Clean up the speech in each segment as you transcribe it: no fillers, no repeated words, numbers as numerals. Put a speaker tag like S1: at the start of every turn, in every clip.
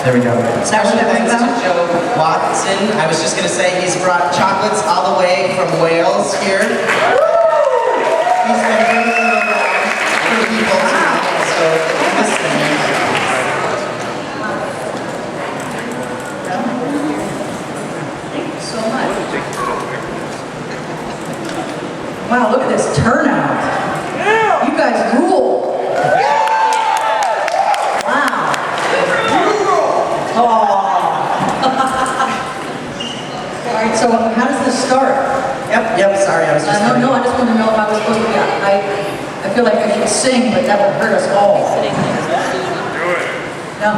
S1: There we go. Special thanks to Joe Watson. I was just going to say he's brought chocolates all the way from Wales here. He's been bringing them around for people tonight, so this thing.
S2: Thank you so much. Wow, look at this turnout. You guys rule. Wow. Oh. All right, so how does this start?
S1: Yep, sorry, I was just
S2: No, I just want to know if I was supposed to be, I feel like I should sing, but that would hurt us all. No.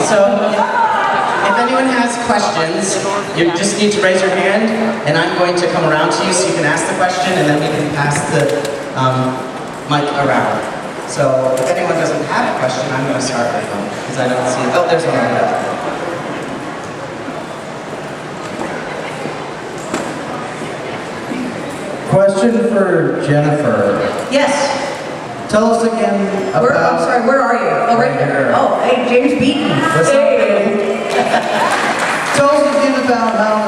S1: So, if anyone has questions, you just need to raise your hand, and I'm going to come around to you so you can ask the question, and then we can pass the mic around. So, if anyone doesn't have a question, I'm going to start with them, because I don't see it. Oh, there's one over there.
S3: Question for Jennifer.
S2: Yes.
S3: Tell us again about...
S2: I'm sorry, where are you? Oh, right there. Oh, hey, James Beaton.
S3: Hey. Tell us again about how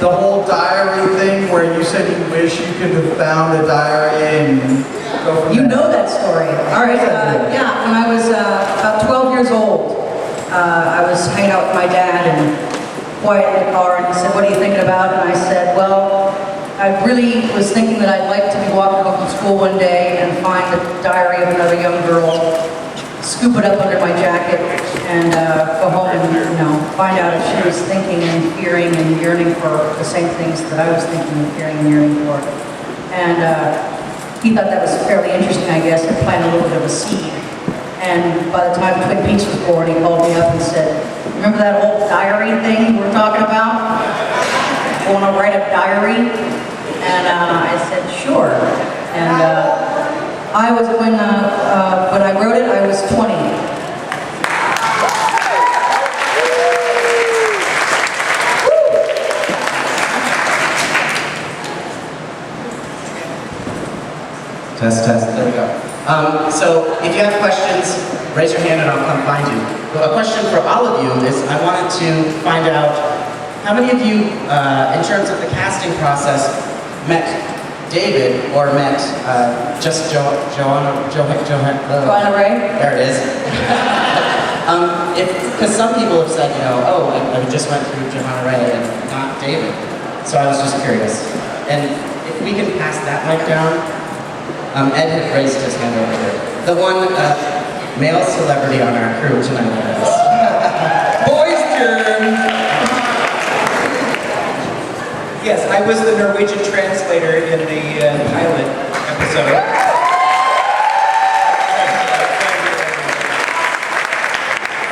S3: the whole diary thing, where you said you wish you could have found a diary and go from
S2: You
S3: there.
S2: know that story. All right, yeah, when I was about 12 years old, I was hanging out with my dad and quiet in the car, and he said, "What are you thinking about?" And I said, "Well, I really was thinking that I'd like to be walking home from school one day and find the diary of another young girl, scoop it up under my jacket, and go home and, find out if she was thinking and fearing and yearning for the same things that I was thinking and fearing and yearning for." And he thought that was fairly interesting, I guess, and planted a little bit of a seed. And by the time Twin Peaks was born, he called me up and said, "Remember that whole diary thing we were talking about? Want to write a diary?" And I said, "Sure." And I was, when I wrote it, I was 20.
S1: Test. There we go. So, if you have questions, raise your hand and I'll come find you. But a question for all of you is, I wanted to find out how many of you, in terms of the casting process, met David or met just Joanna
S2: Ray?
S1: There it is. Because some people have said, oh, I just went through Joanna Ray and not David. So I was just curious. And if we can pass that mic down. Ed had raised his hand over here. The one male celebrity on our crew tonight is Boys' turn!
S4: Yes, I was the Norwegian translator in the pilot episode.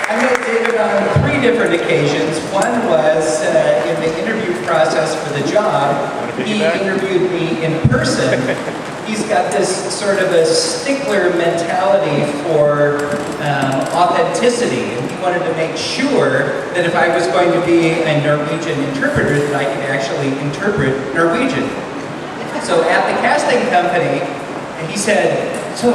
S4: I met David on 3 different occasions. One was in the interview process for the job. He interviewed me in person. He's got this sort of a stickler mentality for authenticity, and he wanted to make sure that if I was going to be a Norwegian interpreter, that I could actually interpret Norwegian. So at the casting company, he said, "So,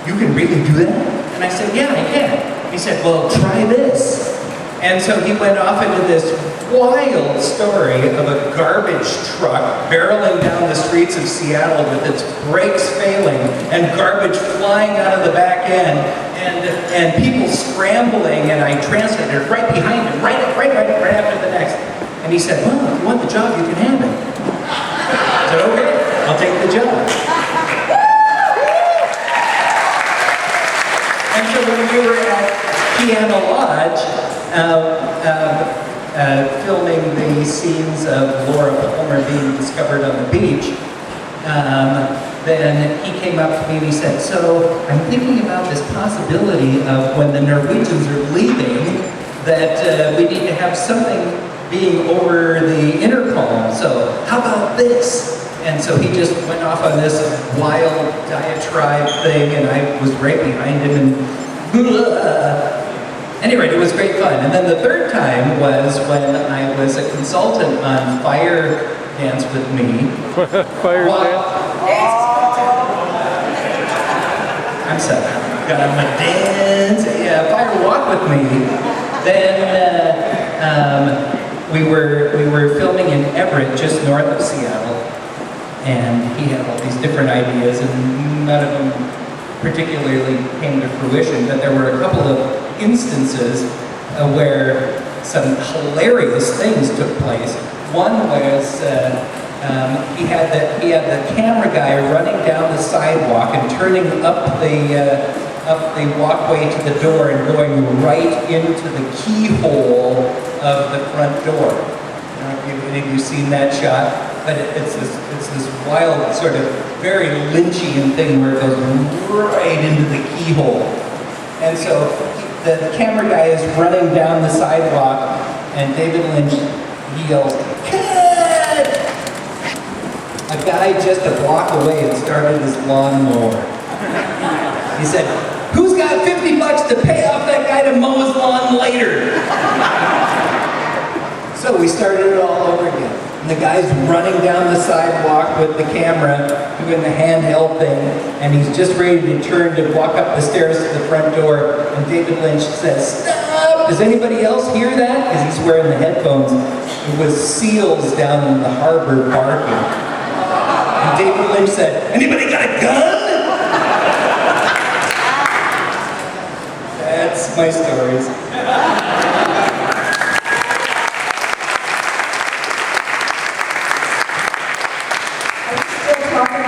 S4: you can really do that?" And I said, "Yeah, I can." He said, "Well, try this." And so he went off into this wild story of a garbage truck barreling down the streets of Seattle with its brakes failing and garbage flying out of the back end and people scrambling, and I translated right behind him, right after the next. And he said, "Well, if you want the job, you can have it." I said, "Okay, I'll take the job." And so when we were at Piano Lodge, filming the scenes of Laura Palmer being discovered on the beach, then he came up to me and he said, "So I'm thinking about this possibility of when the Norwegians are leaving, that we need to have something being over the intercom. So how about this?" And so he just went off on this wild diatribe thing, and I was right behind him, and anyway, it was great fun. And then the third time was when I was a consultant on Fire Dance with Me.
S5: Fire Dance?
S4: I'm sorry. Got on my dance. Yeah, Fire Walk with Me. we were filming in Everett, just north of Seattle, and he had all these different ideas, and none of them particularly came to fruition, but there were a couple of instances where some hilarious things took place. One was he had the camera guy running down the sidewalk and turning up the walkway to the door and going right into the keyhole of the front door. I don't know if any of you seen that shot, but it's this wild sort of very Lynchian thing where it goes right into the keyhole. And so the camera guy is running down the sidewalk, and David Lynch, he yells, "Cut!" A guy just a block away had started his lawnmower. He said, "Who's got $50 to pay off that guy to mow his lawn later?" So we started it all over again. And the guy's running down the sidewalk with the camera, doing the handheld thing, and he's just ready to turn to walk up the stairs to the front door, and David Lynch says, "Stop! Does anybody else hear that?" Because he's wearing the headphones. It was seals down in the harbor barking. And David Lynch said, "Anybody got a gun?" That's my stories.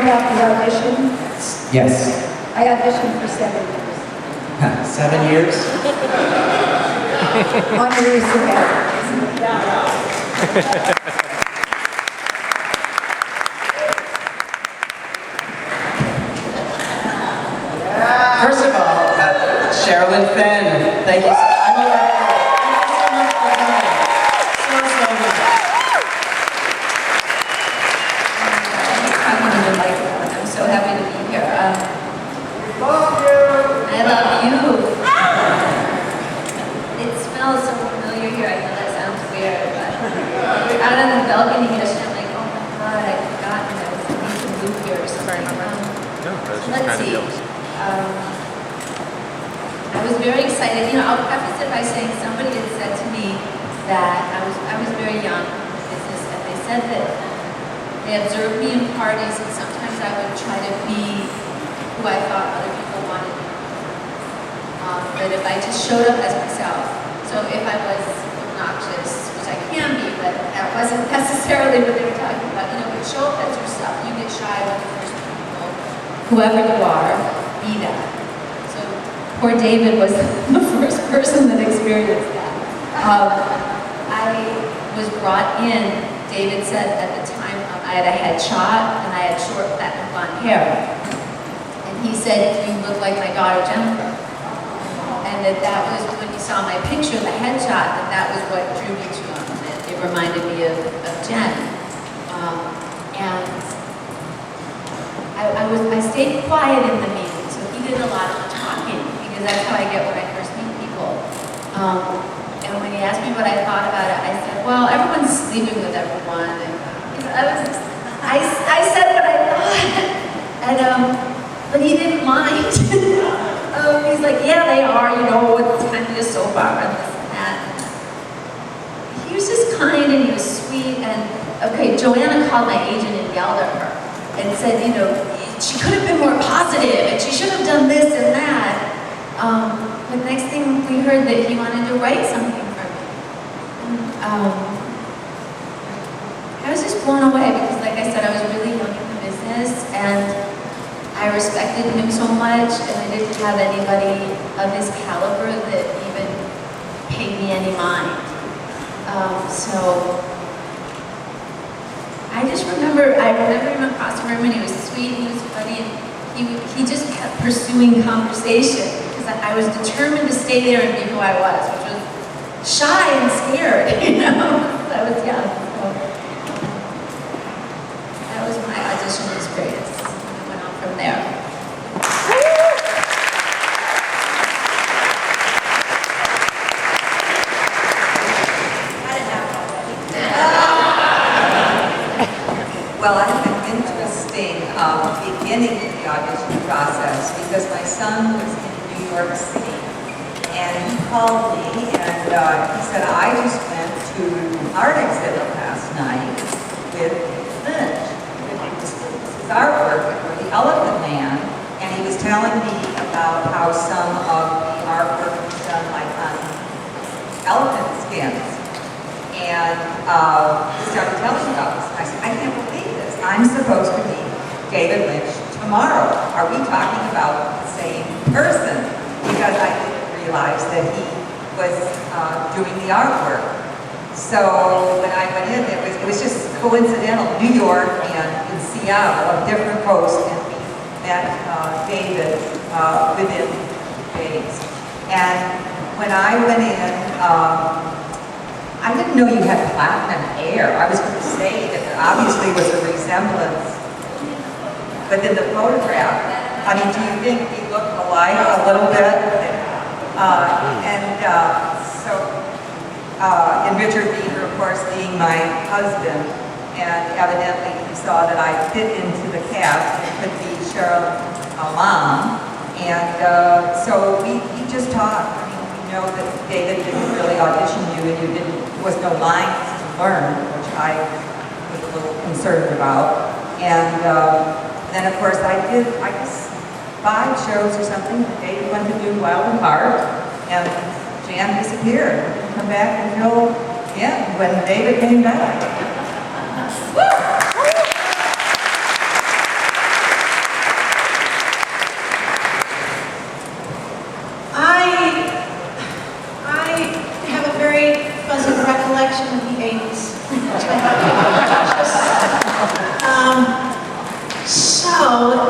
S5: About the audition.
S1: Yes.
S5: I auditioned for 7 years.
S1: 7 years?
S5: On your resume.
S1: First of all, Sheryl Fenn, thank you. I'm a writer. Thank you so much for coming.
S6: I'm so happy to be here.
S3: Love you!
S6: I love you. It smells so familiar here. I know that sounds weird, but out on the balcony yesterday, I'm like, oh my god, I'd forgotten I was supposed to move here or something. Let's see. I was very excited. You know, I'll preface it by saying somebody had said to me that I was very young in business, and they said that they observed me in parties, and sometimes I would try to be who I thought other people wanted me. But if I just showed up as myself, so if I was obnoxious, which I can be, but that wasn't necessarily what they were talking about. You know, but show up as yourself. You get shy with the first people. Whoever you are, be that. So poor David was the first person that experienced that. I was brought in. David said at the time I had a headshot and I had short platinum blonde hair. And he said, "You look like my daughter Jennifer." And that was when he saw my picture, the headshot, that was what drew me to him. It reminded me of Jen. And I stayed quiet in the meeting, so he did a lot of talking because that's how I get when I first meet people. And when he asked me what I thought about it, I said, well, everyone's sleeping with everyone. And, you know, I said what I thought. And, but he didn't mind. He's like, yeah, they are, you know, it's kind of just soap opera and this and that. He was just kind and he was sweet. And, okay, Joanna called my agent and yelled at her and said, you know, she could have been more positive and she should have done this and that. The next thing we heard that he wanted to write something for me. And, I was just blown away because, like I said, I was really young in the business and I respected him so much, and I didn't have anybody of his caliber that even paid me any mind. So I just remember him across the room, and he was sweet, and he was funny, and he just kept pursuing conversation because I was determined to stay there and be who I was, which was shy and scared, you know. I was young. So that was my audition experience. From there.
S7: Well, I have an interesting beginning of the audition process because my son was in New York City And he called me and he said, I just went to an art exhibit last night with Lynch. This is artwork for the Elephant Man. And he was telling me about how some of the artwork was done like on elephant skins. And he started telling me about this. And I said, I can't believe this. I'm supposed to meet David Lynch tomorrow. Are we talking about the same person? Because I didn't realize that he was doing the artwork. So when I went in, it was just coincidental. New York and in Seattle, a different coast, and we met David within days. And when I went in, I didn't know you had platinum hair. I was going to say that there obviously was a resemblance. But in the photograph, I mean, do you think we look alike a little bit? And Richard Beaver, of course, being my husband, and evidently he saw that I fit into the cast and could be Sheryl mom. And so we just talked. I mean, we know that David didn't really audition you, and there was no lines to learn, which I was a little concerned about. And then, of course, I did, I guess, 5 shows or something that David went to do Wild and Hard, and Jan disappeared. Didn't come back until when David came back.
S8: I have a very fuzzy recollection of the 80s. So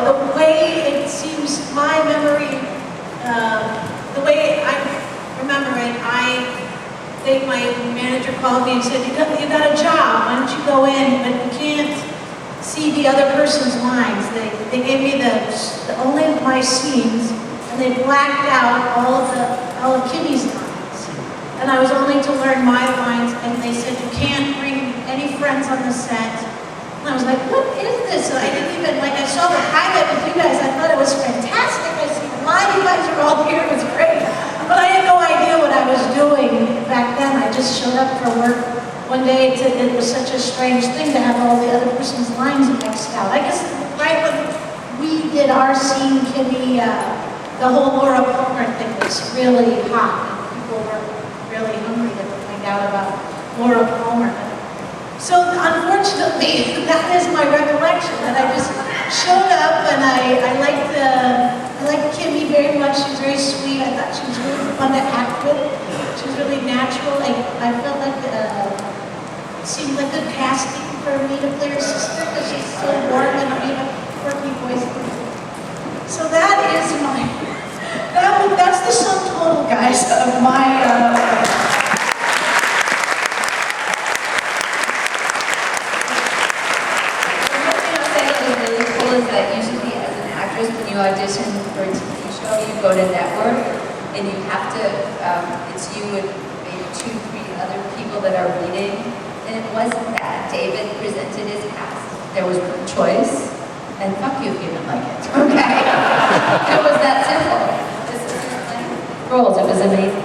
S8: the way it seems, my memory, the way I remember it, I think my manager called me and said, you got a job, why don't you go in, but you can't see the other person's lines. They gave me only my scenes, and they blacked out all of Kimmy's lines. And I was only to learn my lines, and they said, you can't bring any friends on the set. And I was like, what is this? And I didn't even, I saw the highlight with you guys, I thought it was fantastic. I said, why you guys are all here, it was great. But I had no idea what I was doing back then. I just showed up for work one day. It was such a strange thing to have all the other person's lines mixed out. I guess right when we did our scene, Kimmy, the whole Laura Palmer thing was really hot. And people were really hungry to find out about Laura Palmer. So unfortunately, that is my recollection, that I just showed up and I liked Kimmy very much. She was very sweet. I thought she was really fun to act with. She was really natural. I felt like it seemed like good casting for me to play her sister because she's so warm and a quirky voice. So that is that's the sum total, guys, of my.
S6: That usually as an actress, when you audition for a TV show, you go to network and you have to, it's you and maybe 2, 3 other people that are reading. And it wasn't that. David presented his cast. There was one choice, and fuck you if you didn't like it. Okay? It was that simple. This is like roles. It was amazing.